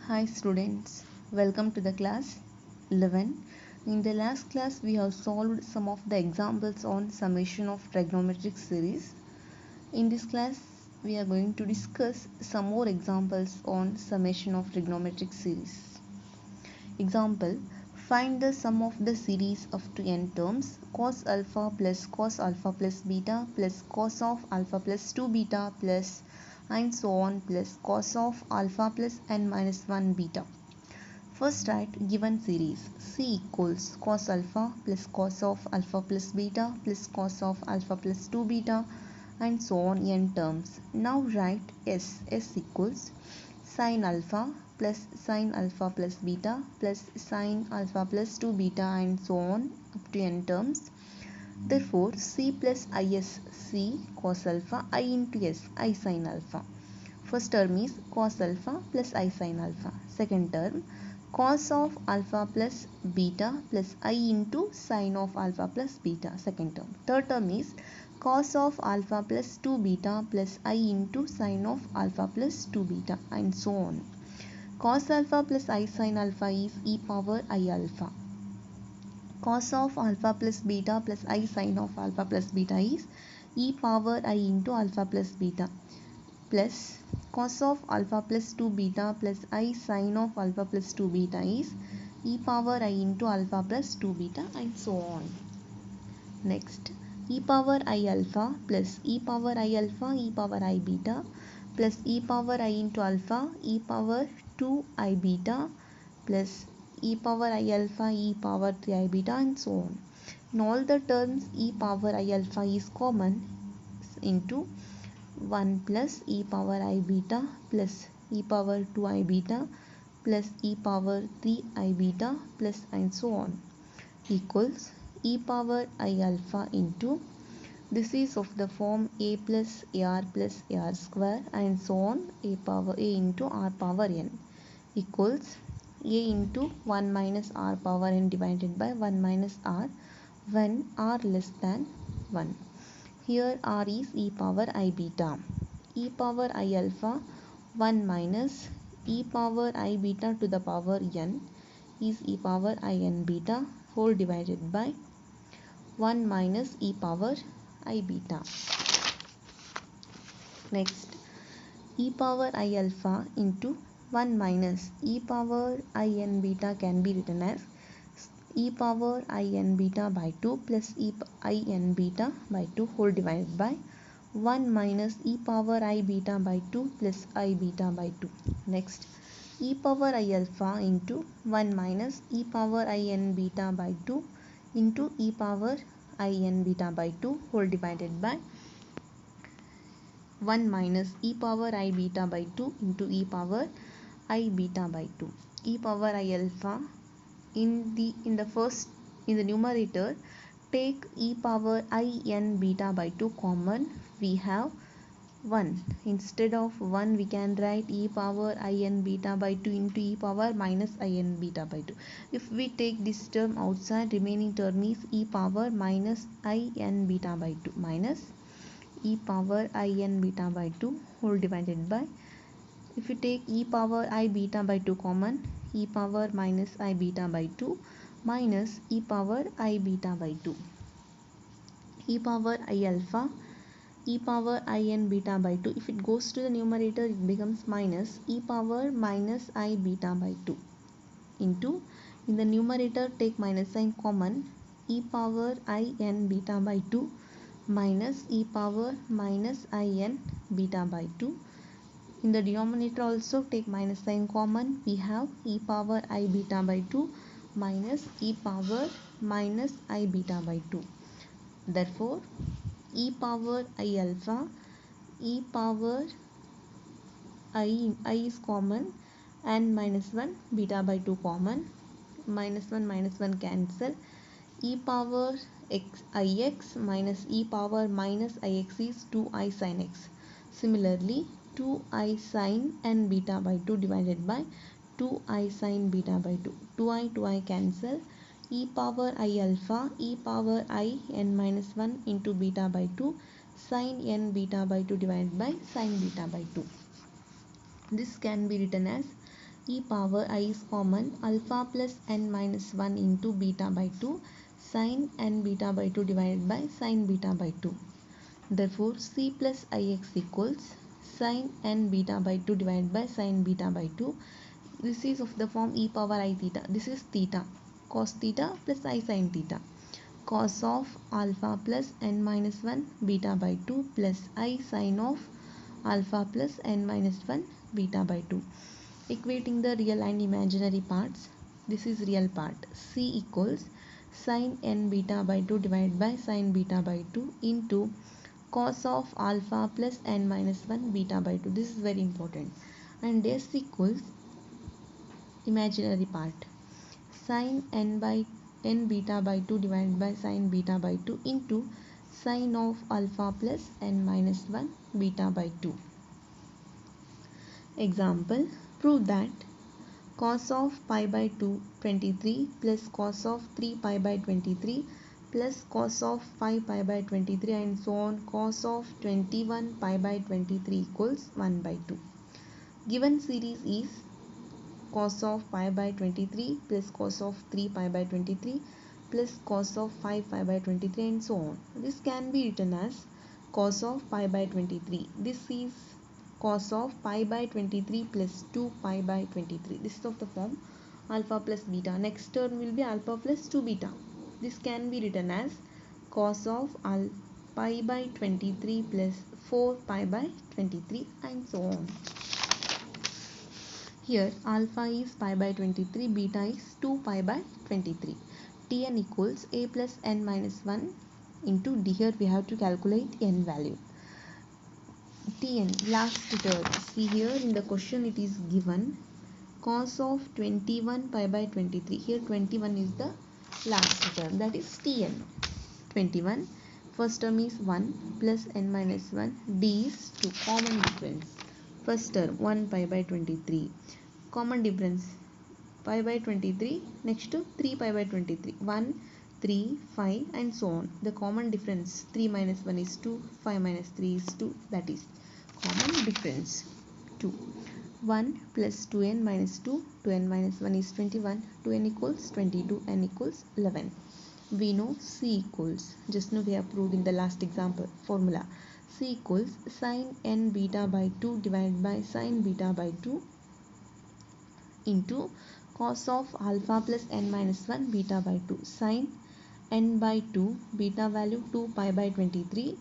Hi students, welcome to the class 11. In the last class we have solved some of the examples on summation of trigonometric series. In this class we are going to discuss some more examples on summation of trigonometric series. Example: find the sum of the series of to n terms cos alpha plus beta plus cos of alpha plus 2 beta plus and so on plus cos of alpha plus n minus 1 beta. First write given series. C equals cos alpha of alpha plus beta plus cos of alpha plus 2 beta and so on n terms. Now write S. S equals sin alpha plus beta plus sin alpha plus 2 beta and so on up to n terms. Therefore C plus is C cos alpha I into S I sin alpha. First term is cos alpha plus I sin alpha. Second term cos of alpha plus beta plus I into sin of alpha plus beta. Second term. Third term is cos of alpha plus 2 beta plus I into sin of alpha plus 2 beta and so on. Cos alpha plus I sin alpha is e power I alpha. Cos of alpha plus beta plus I sin of alpha plus beta is e power I into alpha plus beta plus cos of alpha plus 2 beta plus I sin of alpha plus 2 beta is e power I into alpha plus 2 beta and so on. Next, e power I alpha plus e power I alpha e power I beta plus e power I into alpha e power 2 I beta plus e power I alpha e power 3 I beta and so on. In all the terms e power I alpha is common into 1 plus e power I beta plus e power 2 I beta plus e power 3 I beta plus and so on equals e power I alpha into, this is of the form a plus ar square and so on a power a into r power n equals a into 1 minus r power n divided by 1 minus r when r less than 1. Here r is e power I beta. E power I alpha 1 minus e power I beta to the power n is e power I n beta whole divided by 1 minus e power I beta. Next, e power I alpha into 1 minus e power I n beta can be written as e power I n beta by 2 plus I n beta by 2 whole divided by 1 minus e power I beta by 2 plus I beta by 2. Next, e power I alpha into 1 minus e power I n beta by 2 into e power I n beta by 2 whole divided by 1 minus e power I beta by 2 into e power I beta by 2. E power I alpha in the numerator take e power I n beta by 2 common, we have 1. Instead of 1 we can write e power I n beta by 2 into e power minus I n beta by 2. If we take this term outside, remaining term is e power minus I n beta by 2 minus e power I n beta by 2 whole divided by, if you take e power I beta by 2 common, e power minus I beta by 2 minus e power I beta by 2. E power I alpha e power I n beta by 2, if it goes to the numerator it becomes minus e power minus I beta by 2 into, in the numerator take minus sign common, e power I n beta by 2 minus e power minus I n beta by 2. In the denominator also take minus sign common, we have e power I beta by 2 minus e power minus I beta by 2. Therefore e power I alpha e power I is common and minus 1 beta by 2 common, minus 1 cancel, e power ix minus e power minus ix is 2i sin x. Similarly 2i sin n beta by 2 divided by 2i sin beta by 2, 2i cancel, e power I alpha e power I n minus 1 into beta by 2 sin n beta by 2 divided by sin beta by 2. This can be written as e power I is common, alpha plus n minus 1 into beta by 2 sin n beta by 2 divided by sin beta by 2. Therefore c plus ix equals sin n beta by 2 divided by sin beta by 2. This is of the form e power I theta. This is theta, cos theta plus I sin theta. Cos of alpha plus n minus 1 beta by 2 plus I sin of alpha plus n minus 1 beta by 2. Equating the real and imaginary parts, this is real part. C equals sin n beta by 2 divided by sin beta by 2 into cos of alpha plus n minus 1 beta by 2. This is very important. And S equals imaginary part, sin n by n beta by 2 divided by sin beta by 2 into sin of alpha plus n minus 1 beta by 2. Example, prove that cos of pi by 2 23 plus cos of 3 pi by 23 plus cos of 5 pi by 23 and so on cos of 21 pi by 23 equals 1 by 2. Given series is cos of pi by 23 plus cos of 3 pi by 23 plus cos of 5 pi by 23 and so on. This can be written as cos of pi by 23. This is cos of pi by 23 plus 2 pi by 23. This is of the form alpha plus beta. Next term will be alpha plus 2 beta. This can be written as cos of pi by 23 plus 4 pi by 23 and so on. Here alpha is pi by 23, beta is 2 pi by 23. Tn equals a plus n minus 1 into d. Here we have to calculate n value. Tn last term. See here in the question it is given cos of 21 pi by 23. Here 21 is the last term, that is Tn. 21 first term is 1 plus n minus 1, d is 2, common difference. First term 1 pi by 23, common difference pi by 23, next to 3 pi by 23, 1 3 5 and so on. The common difference 3 minus 1 is 2, 5 minus 3 is 2, that is common difference 2. 1 plus 2n minus 2, 2n minus 1 is 21, 2n equals 22, n equals 11. We know C equals, just now we have proved in the last example formula, C equals sin n beta by 2 divided by sin beta by 2 into cos of alpha plus n minus 1 beta by 2 sin n by 2 beta value 2 pi by 23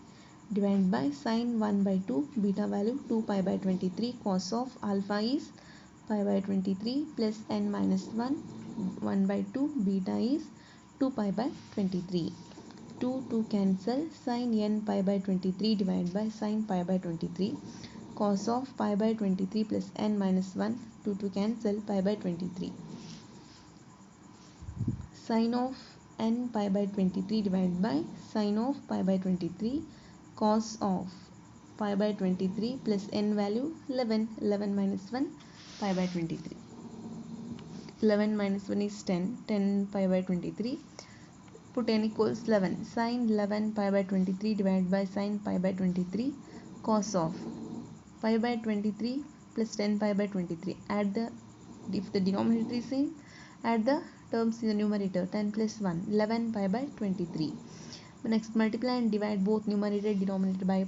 divided by sin 1 by 2 beta value 2 pi by 23 cos of alpha is pi by 23 plus n minus 1 1 by 2 beta is 2 pi by 23. 2 cancel, sin n pi by 23 divided by sin pi by 23 cos of pi by 23 plus n minus 1 2 cancel, pi by 23 sin of n pi by 23 divided by sin of pi by 23 cos of pi by 23 plus n value 11, 11 minus 1 pi by 23, 11 minus 1 is 10, 10 pi by 23, put n equals 11, sin 11 pi by 23 divided by sin pi by 23 cos of pi by 23 plus 10 pi by 23. Add the, if the denominator is same, add the terms in the numerator, 10 plus 1, 11 pi by 23. Next multiply and divide both numerator and denominator by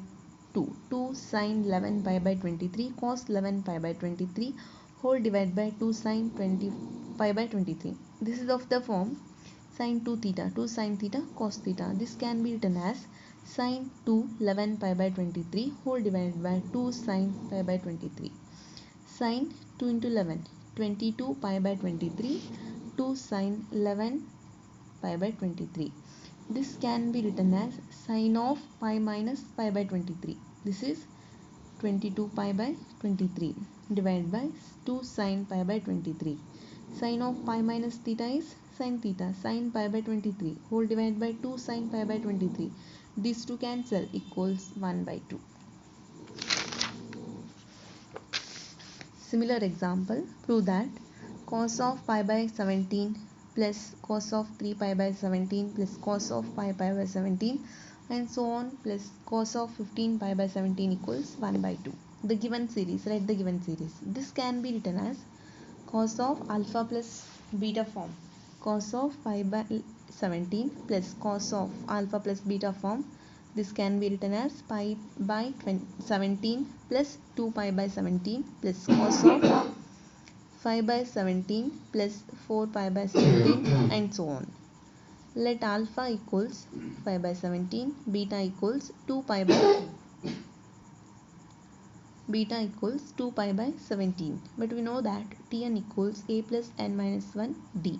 2. 2 sin 11 pi by 23 cos 11 pi by 23 whole divided by 2 sin 20 pi by 23. This is of the form sin 2 theta, 2 sin theta cos theta. This can be written as sin 2 11 pi by 23 whole divided by 2 sin pi by 23. Sin 2 into 11, 22 pi by 23, 2 sin 11 pi by 23. This can be written as sin of pi minus pi by 23. This is 22 pi by 23 divided by 2 sin pi by 23. Sin of pi minus theta is sin theta, sin pi by 23 whole divided by 2 sin pi by 23. These two cancel, equals 1 by 2. Similar example, prove that cos of pi by 17 plus cos of 3 pi by 17 plus cos of pi by 17 and so on plus cos of 15 pi by 17 equals 1 by 2. The given series, write the given series. This can be written as cos of alpha plus beta form. Cos of pi by 17 plus cos of alpha plus beta form. This can be written as pi by 17 plus 2 pi by 17 plus cos of 5 by 17 plus 4 pi by 17 and so on. Let alpha equals 5 by 17, beta equals 2 pi by 17. But we know that Tn equals a plus n minus 1 d.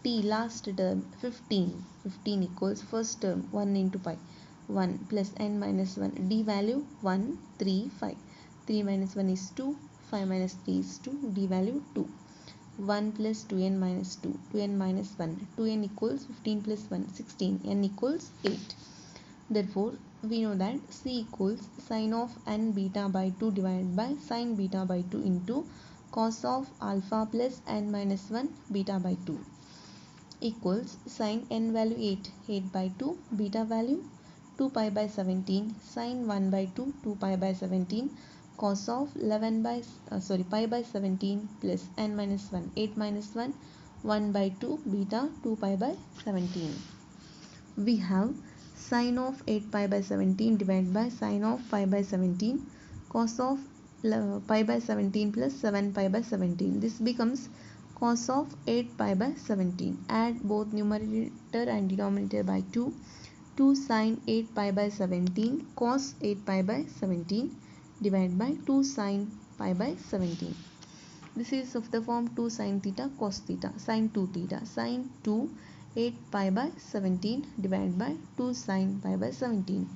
T last term 15. 15 equals first term 1 into pi. 1 plus n minus 1 d value 1, 3, 5. 3 minus 1 is 2. 5 minus 3 is 2. D value 2. 1 plus 2n minus 2. 2n minus 1. 2n equals 15 plus 1. 16. N equals 8. Therefore, we know that C equals sine of n beta by 2 divided by sine beta by 2 into cos of alpha plus n minus 1 beta by 2 equals sine n value 8. 8 by 2 beta value 2 pi by 17 sine 1 by 2 2 pi by 17 cos of 11 by pi by 17 plus n minus 1 8 minus 1 1 by 2 beta 2 pi by 17. We have sine of 8 pi by 17 divided by sine of pi by 17 cos of pi by 17 plus 7 pi by 17. This becomes cos of 8 pi by 17. Add both numerator and denominator by 2. 2 sine 8 pi by 17 cos 8 pi by 17 divided by 2 sine pi by 17. This is of the form 2 sine theta cos theta. Sine 2 theta. Sine 2 8 pi by 17 divided by 2 sine pi by 17.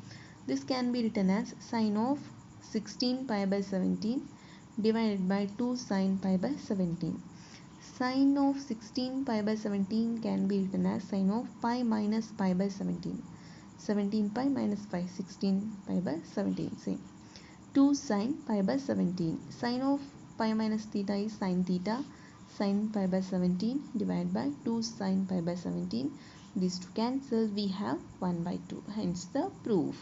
This can be written as sine of 16 pi by 17 divided by 2 sine pi by 17. Sine of 16 pi by 17 can be written as sine of pi minus pi by 17. 17 pi minus pi, 16 pi by 17. Same. 2 sine pi by 17. Sine of pi minus theta is sine theta. Sine pi by 17 divided by 2 sine pi by 17. These two cancel. We have 1 by 2. Hence the proof.